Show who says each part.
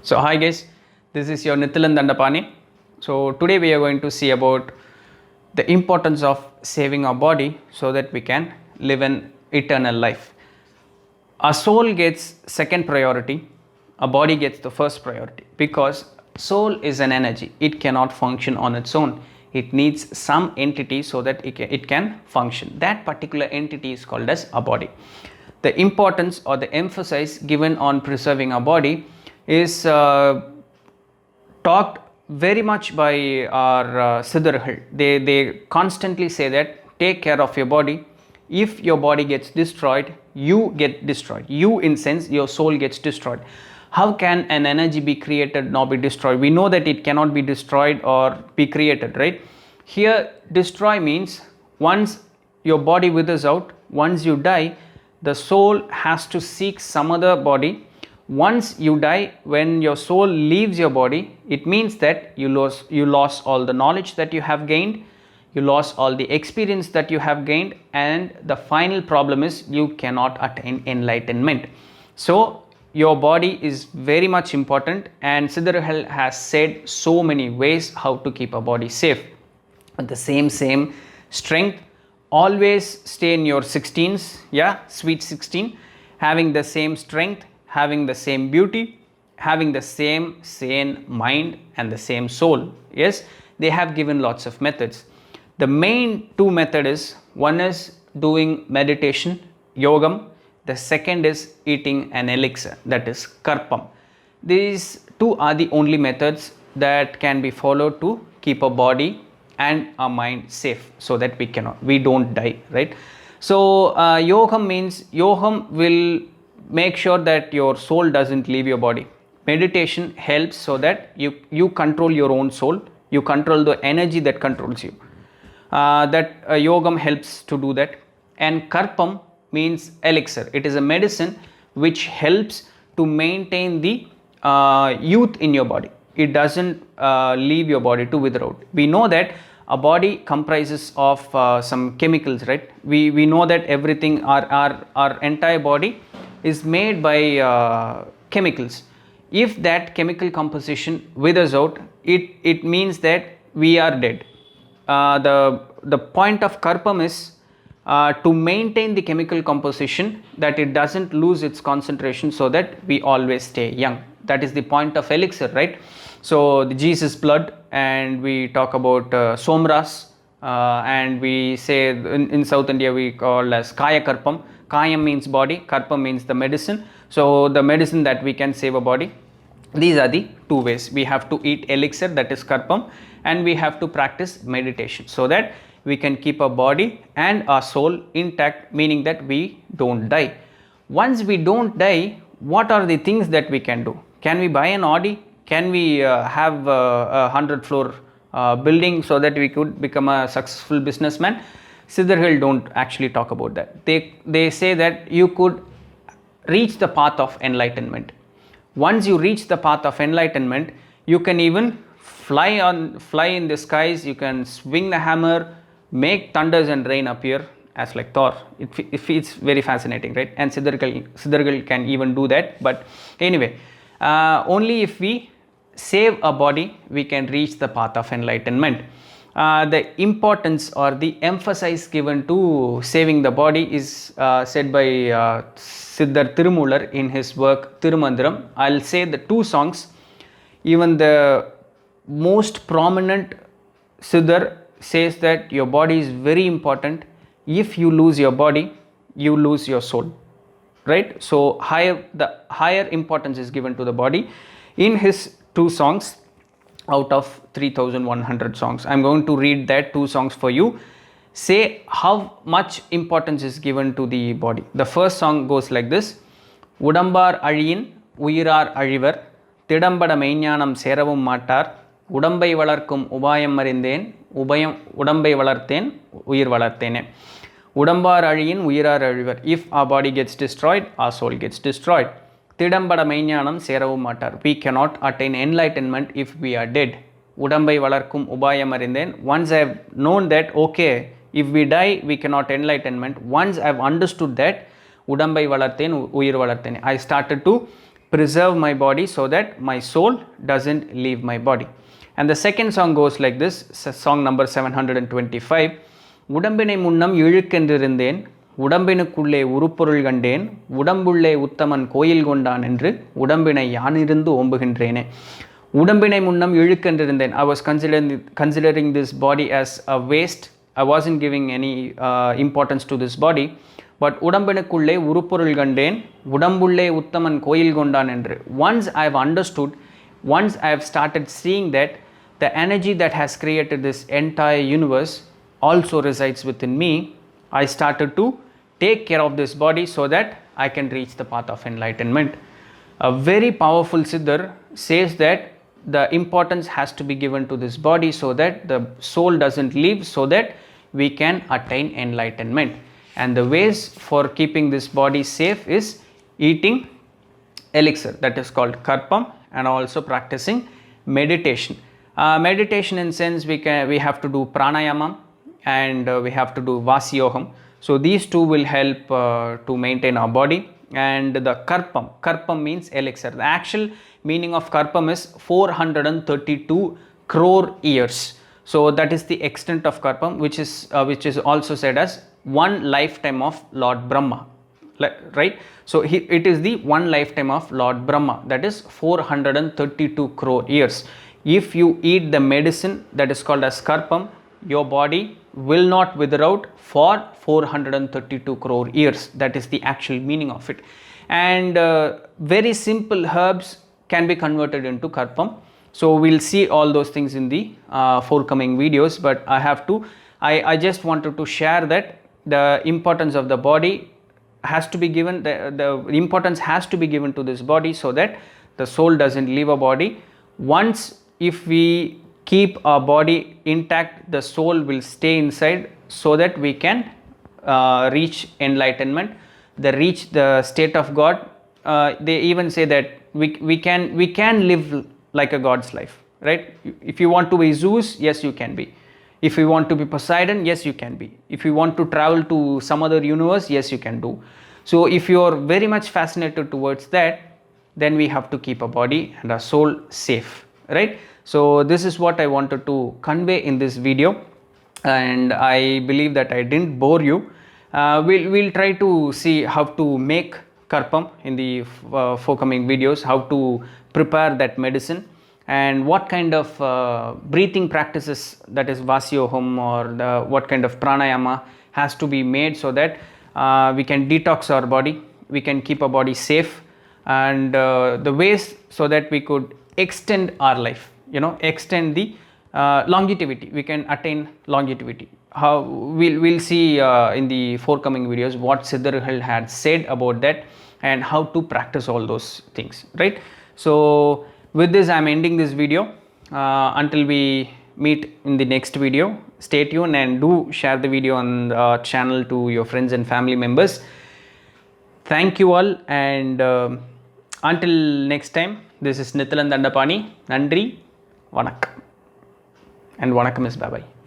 Speaker 1: So hi guys, this is your Nithilan Dandapani. So today we are going to see about the importance of saving our body so that we can live an eternal life. Our soul gets second priority, our body gets the first priority because soul is an energy. It cannot function on its own. It needs some entity so that it can function. That particular entity is called as a body. The importance or the emphasis given on preserving our body is talked very much by our Siddhargal. They constantly say that take care of your body. If your body gets destroyed, you get destroyed. You, in sense, your soul gets destroyed. How can an energy be created nor be destroyed? We know that it cannot be destroyed or be created, right? Here, destroy means once your body withers out, once you die, the soul has to seek some other body. Once you die, when your soul leaves your body, it means that you lost all the knowledge that you have gained, you lost all the experience that you have gained, and the final problem is you cannot attain enlightenment. So your body is very much important, and Siddhargal has said so many ways how to keep a body safe. At the same strength, always stay in your 16s, yeah, sweet 16, having the same strength, having the same beauty, having the same sane mind and the same soul. Yes, they have given lots of methods. The main two method is, one is doing meditation, yogam. The second is eating an elixir, that is karpam. These two are the only methods that can be followed to keep a body and our mind safe so that we don't die, right? So yogam means, yogam will make sure that your soul doesn't leave your body. Meditation helps so that you control your own soul, you control the energy that controls you. Yogam helps to do that. And karpam means elixir. It is a medicine which helps to maintain the youth in your body. It doesn't leave your body to wither out. We know that a body comprises of some chemicals, right? We know that everything, our entire body is made by chemicals. If that chemical composition withers out, it means that we are dead. The point of karpam is to maintain the chemical composition, that it doesn't lose its concentration so that we always stay young. That is the point of elixir, right? So the Jesus blood, and we talk about somras, and we say in South India we call as kaya karpam. Kayam means body, karpam means the medicine. So the medicine that we can save a body. These are the two ways. We have to eat elixir, that is karpam, and we have to practice meditation so that we can keep our body and our soul intact, meaning that we don't die. Once we don't die, what are the things that we can do? Can we buy an Audi? Can we have a 100-floor building so that we could become a successful businessman? Siddhargal don't actually talk about that. They say that you could reach the path of enlightenment. Once you reach the path of enlightenment, you can even fly in the skies, you can swing the hammer, make thunders and rain appear as like Thor. It feels very fascinating, right? And Siddhargal can even do that. But anyway, only if we save a body, we can reach the path of enlightenment. The importance or the emphasis given to saving the body is said by Siddhar Tirumular in his work Tirumandiram. I'll say the two songs. Even the most prominent Siddhar says that your body is very important. If you lose your body, you lose your soul, right? So the higher importance is given to the body in his two songs out of 3100 songs. I'm going to read that two songs for you. Say how much importance is given to the body. The first song goes like this: Udambar Aliyin Uyirar Alivar Tidambada Meinyanam Seravum Matar Udambai Valarkum Ubayam Marindhen Udambai Valarthen Uyir Valarthene. Udambar Aliyin Uyirar Alivar. If our body gets destroyed, our soul gets destroyed. Tidambada Mainyanam Seravum Matar. We cannot attain enlightenment if we are dead. Udambai Valarkum Ubayam Marindhen. Once I have known that, okay, if we die, we cannot enlightenment. Once I have understood that, Udambai Valarthen Uyir Valarthene, I started to preserve my body so that my soul doesn't leave my body. And the second song goes like this, song number 725. உடம்பினை முன்னம் இழுக்கென்றிருந்தேன், உடம்பினுக்குள்ளே உருப்பொருள் கண்டேன், உடம்புள்ளே உத்தமன் கோயில் கொண்டான் என்று உடம்பினை யானிருந்து ஓம்புகின்றேனே. உடம்பினை முன்னம் இழுக்கென்றிருந்தேன். I was considering this body as a waste. I wasn't giving any importance to this body. But உடம்பினுக்குள்ளே உருப்பொருள் கண்டேன், உடம்புள்ளே உத்தமன் கோயில் கொண்டான் என்று. Once I have understood, once I have started seeing that the energy that has created this entire universe also resides within me, I started to take care of this body so that I can reach the path of enlightenment. A very powerful Siddhar says that the importance has to be given to this body so that the soul doesn't leave, so that we can attain enlightenment. And the ways for keeping this body safe is eating elixir, that is called karpam, and also practicing meditation. Meditation in sense, we have to do pranayama and we have to do vasiyogam. So these two will help to maintain our body. And the karpam means elixir. The actual meaning of karpam is 432 crore years. So that is the extent of karpam, which is also said as one lifetime of Lord Brahma, right? So it is the one lifetime of Lord Brahma, that is 432 crore years. If you eat the medicine that is called as karpam, your body will not wither out for 432 crore years. That is the actual meaning of it. And very simple herbs can be converted into karpam. So we'll see all those things in the forthcoming videos, but I just wanted to share that the importance of the body has to be given, the importance has to be given to this body so that the soul doesn't leave our body. Once if we keep our body intact, the soul will stay inside so that we can reach enlightenment, reach the state of God. They even say that we can live like a God's life, right? If you want to be Zeus, yes you can be. If you want to be Poseidon, yes you can be. If you want to travel to some other universe, yes you can do. So if you are very much fascinated towards that, then we have to keep our body and our soul safe, right? So this is what I wanted to convey in this video, and I believe that I didn't bore you. We'll try to see how to make karpam in the forthcoming videos, how to prepare that medicine, and what kind of breathing practices, that is vasiyogam, or what kind of pranayama has to be made so that we can detox our body, we can keep our body safe, and the ways so that we could extend our life, extend the longevity, we can attain longevity. How we'll see in the forthcoming videos what Siddhargal had said about that and how to practice all those things, right? So with this I am ending this video. Until we meet in the next video, stay tuned and do share the video on the channel to your friends and family members. Thank you all, and until next time, this is Nithilan Dandapani. Nandri, Vanakkam, and Vanakkam is bye bye.